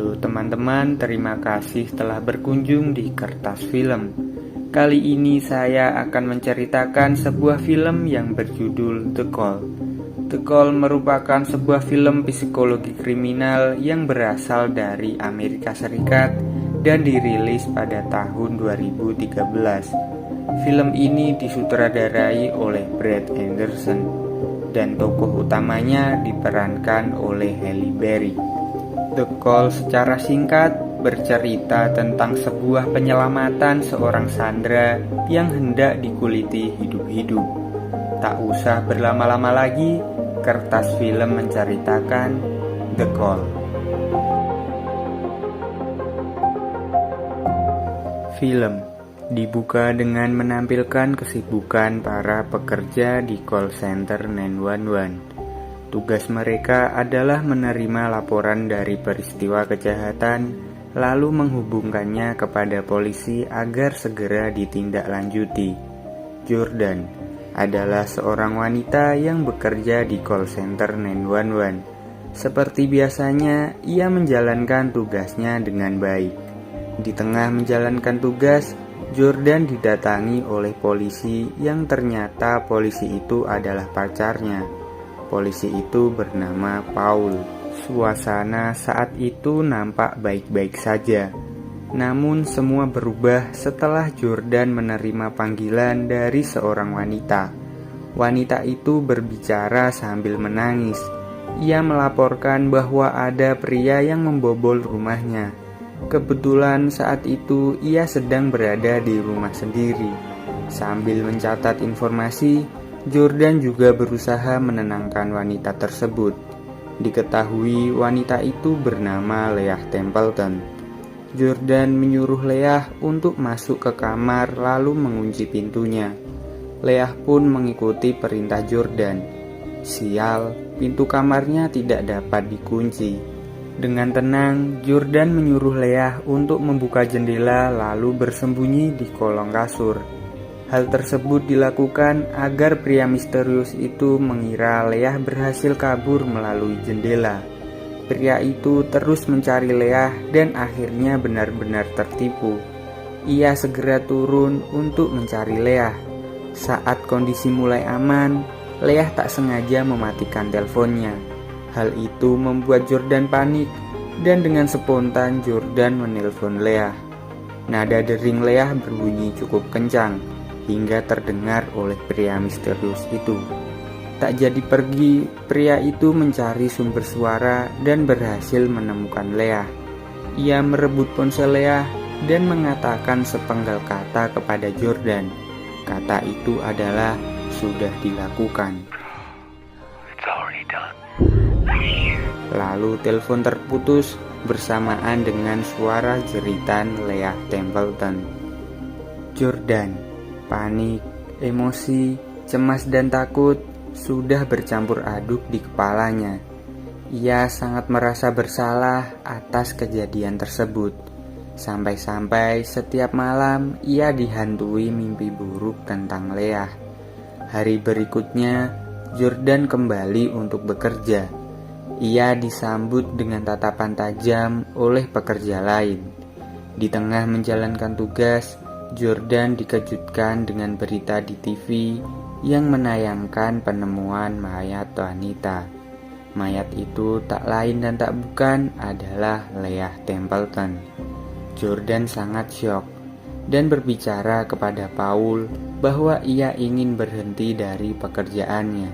Halo teman-teman, terima kasih telah berkunjung di Kertas Film. Kali ini saya akan menceritakan sebuah film yang berjudul The Call. The Call merupakan sebuah film psikologi kriminal yang berasal dari Amerika Serikat dan dirilis pada tahun 2013. Film ini disutradarai oleh Brad Anderson dan tokoh utamanya diperankan oleh Halle Berry. The Call secara singkat bercerita tentang sebuah penyelamatan seorang sandera yang hendak dikuliti hidup-hidup. Tak usah berlama-lama lagi, Kertas Film menceritakan The Call. Film dibuka dengan menampilkan kesibukan para pekerja di call center 911. Tugas mereka adalah menerima laporan dari peristiwa kejahatan, lalu menghubungkannya kepada polisi agar segera ditindaklanjuti. Jordan adalah seorang wanita yang bekerja di call center 911. Seperti biasanya, ia menjalankan tugasnya dengan baik. Di tengah menjalankan tugas, Jordan didatangi oleh polisi yang ternyata polisi itu adalah pacarnya. Polisi itu bernama Paul. Suasana saat itu nampak baik-baik saja. Namun semua berubah setelah Jordan menerima panggilan dari seorang wanita. Wanita itu berbicara sambil menangis. Ia melaporkan bahwa ada pria yang membobol rumahnya. Kebetulan saat itu ia sedang berada di rumah sendiri. Sambil mencatat informasi, Jordan juga berusaha menenangkan wanita tersebut. Diketahui wanita itu bernama Leah Templeton. Jordan menyuruh Leah untuk masuk ke kamar lalu mengunci pintunya. Leah pun mengikuti perintah Jordan. Sial, pintu kamarnya tidak dapat dikunci. Dengan tenang, Jordan menyuruh Leah untuk membuka jendela lalu bersembunyi di kolong kasur. Hal tersebut dilakukan agar pria misterius itu mengira Leah berhasil kabur melalui jendela. Pria itu terus mencari Leah dan akhirnya benar-benar tertipu. Ia segera turun untuk mencari Leah. Saat kondisi mulai aman, Leah tak sengaja mematikan teleponnya. Hal itu membuat Jordan panik dan dengan spontan Jordan menelpon Leah. Nada dering Leah berbunyi cukup kencang hingga terdengar oleh pria misterius itu. Tak jadi pergi, pria itu mencari sumber suara dan berhasil menemukan Leah. Ia merebut ponsel Leah dan mengatakan sepenggal kata kepada Jordan. Kata itu adalah sudah dilakukan. Lalu telepon terputus bersamaan dengan suara jeritan Leah Templeton. Jordan panik, emosi, cemas dan takut sudah bercampur aduk di kepalanya. Ia sangat merasa bersalah atas kejadian tersebut. Sampai-sampai setiap malam ia dihantui mimpi buruk tentang Leah. Hari berikutnya, Jordan kembali untuk bekerja. Ia disambut dengan tatapan tajam oleh pekerja lain. Di tengah menjalankan tugas, Jordan dikejutkan dengan berita di TV yang menayangkan penemuan mayat wanita. Mayat itu tak lain dan tak bukan adalah Leah Templeton. Jordan sangat syok dan berbicara kepada Paul bahwa ia ingin berhenti dari pekerjaannya.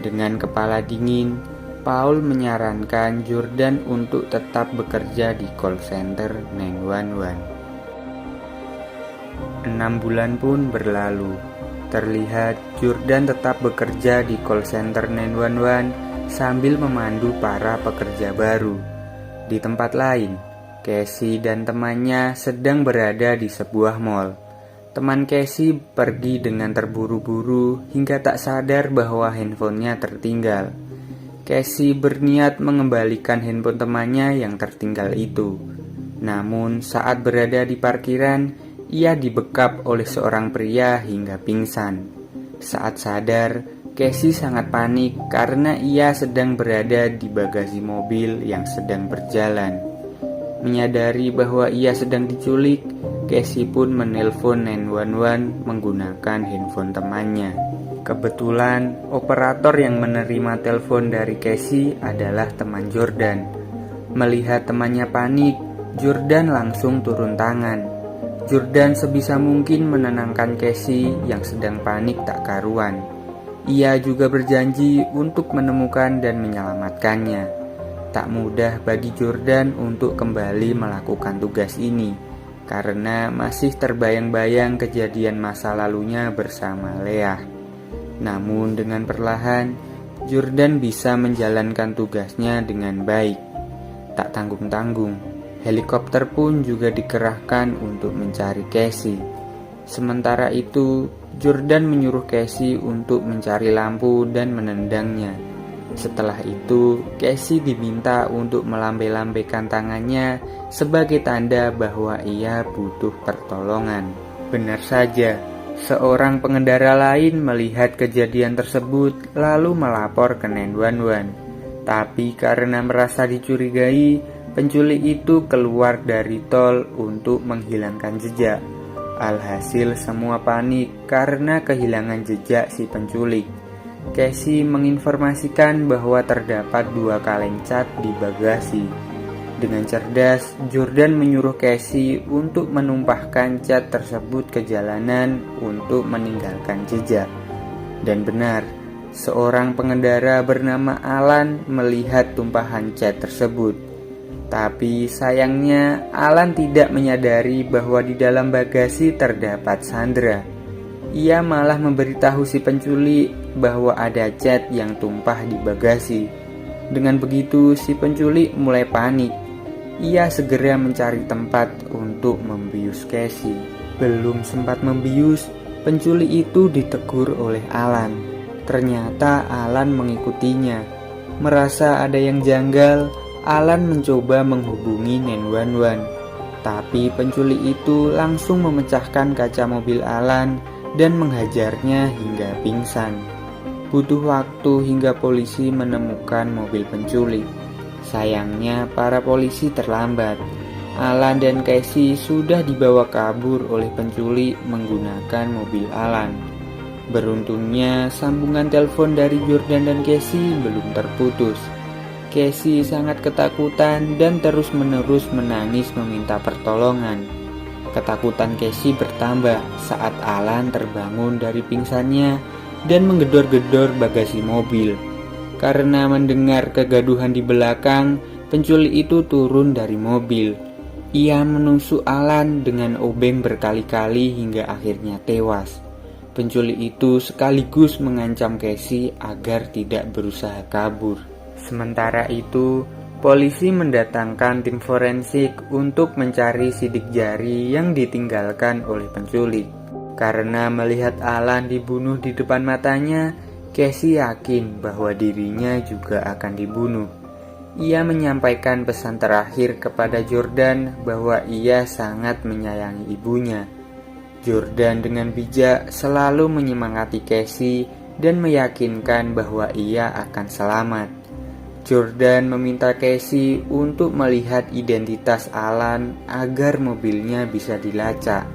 Dengan kepala dingin, Paul menyarankan Jordan untuk tetap bekerja di call center 911. 6 bulan pun berlalu. Terlihat Jordan tetap bekerja di call center 911 sambil memandu para pekerja baru. Di tempat lain, Casey dan temannya sedang berada di sebuah mall. Teman Casey pergi dengan terburu-buru hingga tak sadar bahwa handphonenya tertinggal. Casey berniat mengembalikan handphone temannya yang tertinggal itu. Namun saat berada di parkiran, ia dibekap oleh seorang pria hingga pingsan. Saat sadar, Casey sangat panik karena ia sedang berada di bagasi mobil yang sedang berjalan. Menyadari bahwa ia sedang diculik, Casey pun menelpon 911 menggunakan handphone temannya. Kebetulan, operator yang menerima telepon dari Casey adalah teman Jordan. Melihat temannya panik, Jordan langsung turun tangan. Jordan sebisa mungkin menenangkan Casey yang sedang panik tak karuan. Ia juga berjanji untuk menemukan dan menyelamatkannya. Tak mudah bagi Jordan untuk kembali melakukan tugas ini, karena masih terbayang-bayang kejadian masa lalunya bersama Leah. Namun dengan perlahan, Jordan bisa menjalankan tugasnya dengan baik. Tak tanggung-tanggung, helikopter pun juga dikerahkan untuk mencari Casey. Sementara itu, Jordan menyuruh Casey untuk mencari lampu dan menendangnya. Setelah itu, Casey diminta untuk melambai-lambaikan tangannya sebagai tanda bahwa ia butuh pertolongan. Benar saja, seorang pengendara lain melihat kejadian tersebut lalu melapor ke 911. Tapi karena merasa dicurigai, penculik itu keluar dari tol untuk menghilangkan jejak. Alhasil semua panik karena kehilangan jejak si penculik. Casey menginformasikan bahwa terdapat 2 kaleng cat di bagasi. Dengan cerdas, Jordan menyuruh Casey untuk menumpahkan cat tersebut ke jalanan untuk meninggalkan jejak. Dan benar, seorang pengendara bernama Alan melihat tumpahan cat tersebut. Tapi sayangnya Alan tidak menyadari bahwa di dalam bagasi terdapat Sandra. Ia malah memberitahu si penculik bahwa ada cat yang tumpah di bagasi. Dengan begitu si penculik mulai panik. Ia segera mencari tempat untuk membius Casey. Belum sempat membius, penculik itu ditegur oleh Alan. Ternyata Alan mengikutinya. Merasa ada yang janggal, Alan mencoba menghubungi 911. Tapi penculik itu langsung memecahkan kaca mobil Alan dan menghajarnya hingga pingsan. Butuh waktu hingga polisi menemukan mobil penculik. Sayangnya para polisi terlambat. Alan dan Casey sudah dibawa kabur oleh penculik menggunakan mobil Alan. Beruntungnya sambungan telepon dari Jordan dan Casey belum terputus. Casey sangat ketakutan dan terus-menerus menangis meminta pertolongan. Ketakutan Casey bertambah saat Alan terbangun dari pingsannya dan menggedor-gedor bagasi mobil. Karena mendengar kegaduhan di belakang, penculik itu turun dari mobil. Ia menusuk Alan dengan obeng berkali-kali hingga akhirnya tewas. Penculik itu sekaligus mengancam Casey agar tidak berusaha kabur. Sementara itu, polisi mendatangkan tim forensik untuk mencari sidik jari yang ditinggalkan oleh penculik. Karena melihat Alan dibunuh di depan matanya, Casey yakin bahwa dirinya juga akan dibunuh. Ia menyampaikan pesan terakhir kepada Jordan bahwa ia sangat menyayangi ibunya. Jordan dengan bijak selalu menyemangati Casey dan meyakinkan bahwa ia akan selamat. Jordan meminta Casey untuk melihat identitas Alan agar mobilnya bisa dilacak.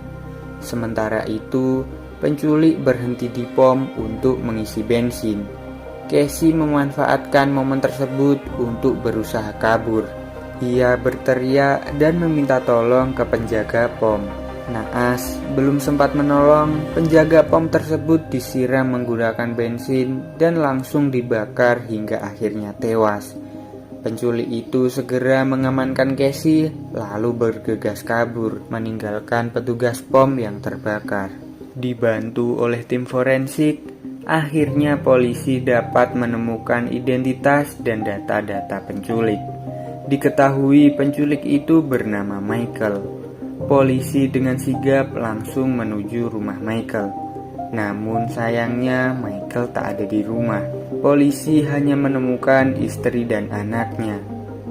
Sementara itu, penculik berhenti di pom untuk mengisi bensin. Casey memanfaatkan momen tersebut untuk berusaha kabur. Ia berteriak dan meminta tolong ke penjaga pom. Naas belum sempat menolong, penjaga pom tersebut disiram menggunakan bensin dan langsung dibakar hingga akhirnya tewas. Penculik itu segera mengamankan Casey lalu bergegas kabur meninggalkan petugas pom yang terbakar. Dibantu oleh tim forensik, akhirnya polisi dapat menemukan identitas dan data-data penculik. Diketahui penculik itu bernama Michael. Polisi dengan sigap langsung menuju rumah Michael. Namun sayangnya Michael tak ada di rumah. Polisi hanya menemukan istri dan anaknya.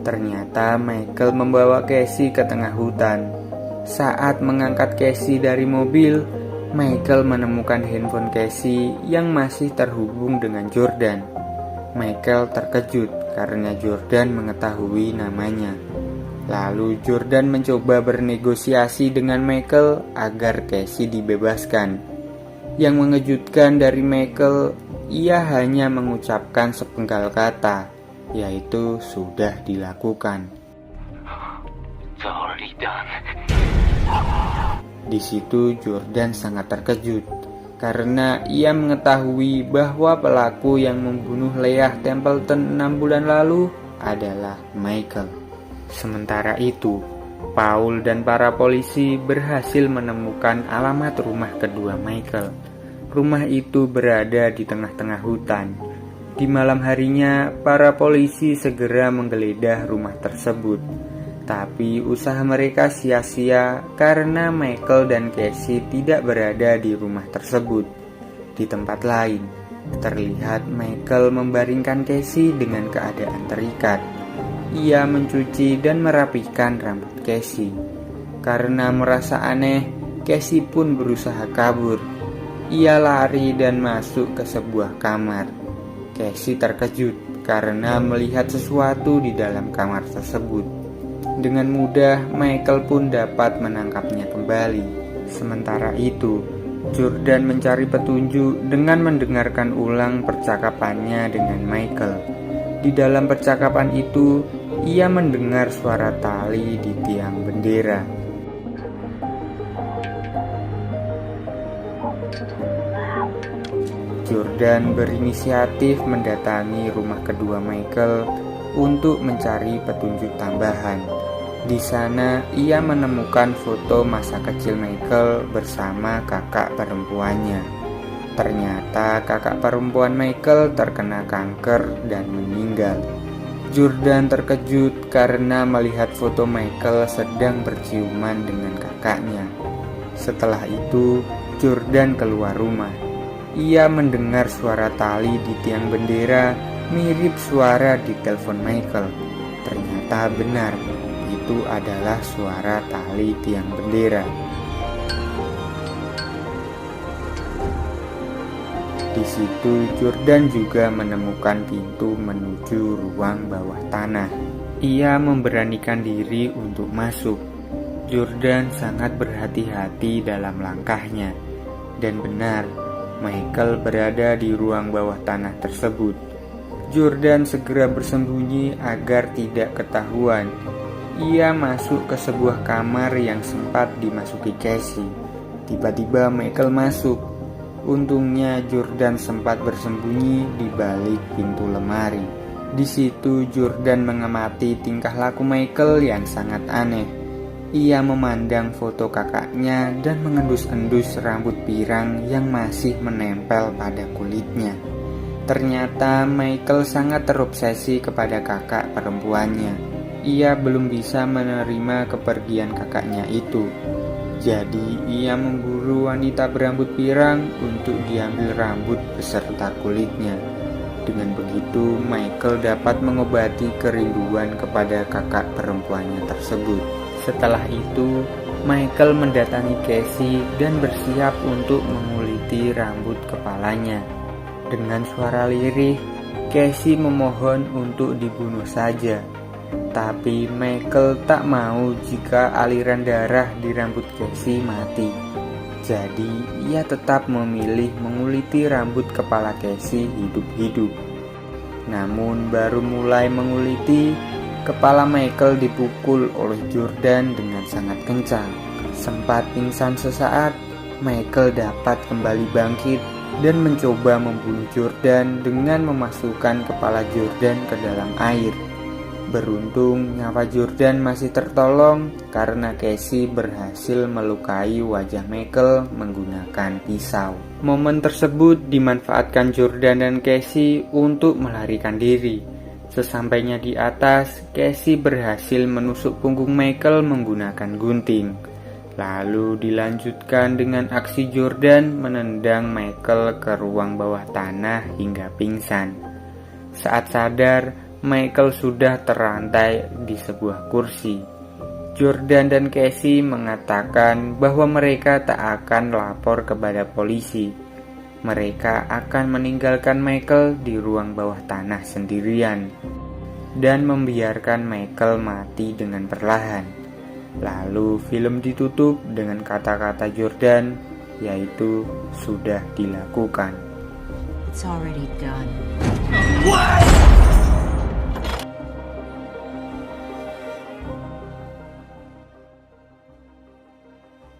Ternyata Michael membawa Casey ke tengah hutan. Saat mengangkat Casey dari mobil, Michael menemukan handphone Casey yang masih terhubung dengan Jordan. Michael terkejut karena Jordan mengetahui namanya. Lalu Jordan mencoba bernegosiasi dengan Michael agar Casey dibebaskan. Yang mengejutkan dari Michael, ia hanya mengucapkan sepenggal kata, yaitu sudah dilakukan. Di situ Jordan sangat terkejut karena ia mengetahui bahwa pelaku yang membunuh Leah Templeton 6 bulan lalu adalah Michael. Sementara itu, Paul dan para polisi berhasil menemukan alamat rumah kedua Michael. Rumah itu berada di tengah-tengah hutan. Di malam harinya, para polisi segera menggeledah rumah tersebut. Tapi usaha mereka sia-sia karena Michael dan Casey tidak berada di rumah tersebut. Di tempat lain, terlihat Michael membaringkan Casey dengan keadaan terikat. Ia mencuci dan merapikan rambut Casey. Karena merasa aneh, Casey pun berusaha kabur. Ia lari dan masuk ke sebuah kamar. Casey terkejut karena melihat sesuatu di dalam kamar tersebut. Dengan mudah, Michael pun dapat menangkapnya kembali. Sementara itu, Jordan mencari petunjuk dengan mendengarkan ulang percakapannya dengan Michael. Di dalam percakapan itu, ia mendengar suara tali di tiang bendera. Jordan berinisiatif mendatangi rumah kedua Michael untuk mencari petunjuk tambahan. Di sana, ia menemukan foto masa kecil Michael bersama kakak perempuannya. Ternyata kakak perempuan Michael terkena kanker dan meninggal. Jordan terkejut karena melihat foto Michael sedang berciuman dengan kakaknya. Setelah itu, Jordan keluar rumah. Ia mendengar suara tali di tiang bendera mirip suara di telepon Michael. Ternyata benar, itu adalah suara tali tiang bendera. Di situ Jordan juga menemukan pintu menuju ruang bawah tanah. Ia memberanikan diri untuk masuk. Jordan sangat berhati-hati dalam langkahnya. Dan benar, Michael berada di ruang bawah tanah tersebut. Jordan segera bersembunyi agar tidak ketahuan. Ia masuk ke sebuah kamar yang sempat dimasuki Casey. Tiba-tiba Michael masuk. Untungnya Jordan sempat bersembunyi di balik pintu lemari. Di situ Jordan mengamati tingkah laku Michael yang sangat aneh. Ia memandang foto kakaknya dan mengendus-endus rambut pirang yang masih menempel pada kulitnya. Ternyata Michael sangat terobsesi kepada kakak perempuannya. Ia belum bisa menerima kepergian kakaknya itu. Jadi ia memburu wanita berambut pirang untuk diambil rambut beserta kulitnya. Dengan begitu Michael dapat mengobati kerinduan kepada kakak perempuannya tersebut. Setelah itu Michael mendatangi Casey dan bersiap untuk menguliti rambut kepalanya. Dengan suara lirih, Casey memohon untuk dibunuh saja. Tapi Michael tak mau jika aliran darah di rambut Casey mati. Jadi ia tetap memilih menguliti rambut kepala Casey hidup-hidup. Namun baru mulai menguliti, kepala Michael dipukul oleh Jordan dengan sangat kencang. Sempat pingsan sesaat, Michael dapat kembali bangkit dan mencoba membunuh Jordan dengan memasukkan kepala Jordan ke dalam air. Beruntung nyawa Jordan masih tertolong karena Casey berhasil melukai wajah Michael menggunakan pisau. Momen tersebut dimanfaatkan Jordan dan Casey untuk melarikan diri. Sesampainya di atas, Casey berhasil menusuk punggung Michael menggunakan gunting. Lalu dilanjutkan dengan aksi Jordan menendang Michael ke ruang bawah tanah hingga pingsan. Saat sadar, Michael sudah terantai di sebuah kursi. Jordan dan Casey mengatakan bahwa mereka tak akan lapor kepada polisi. Mereka akan meninggalkan Michael di ruang bawah tanah sendirian. dan membiarkan Michael mati dengan perlahan. Lalu film ditutup dengan kata-kata Jordan, yaitu sudah dilakukan. It's already done. What?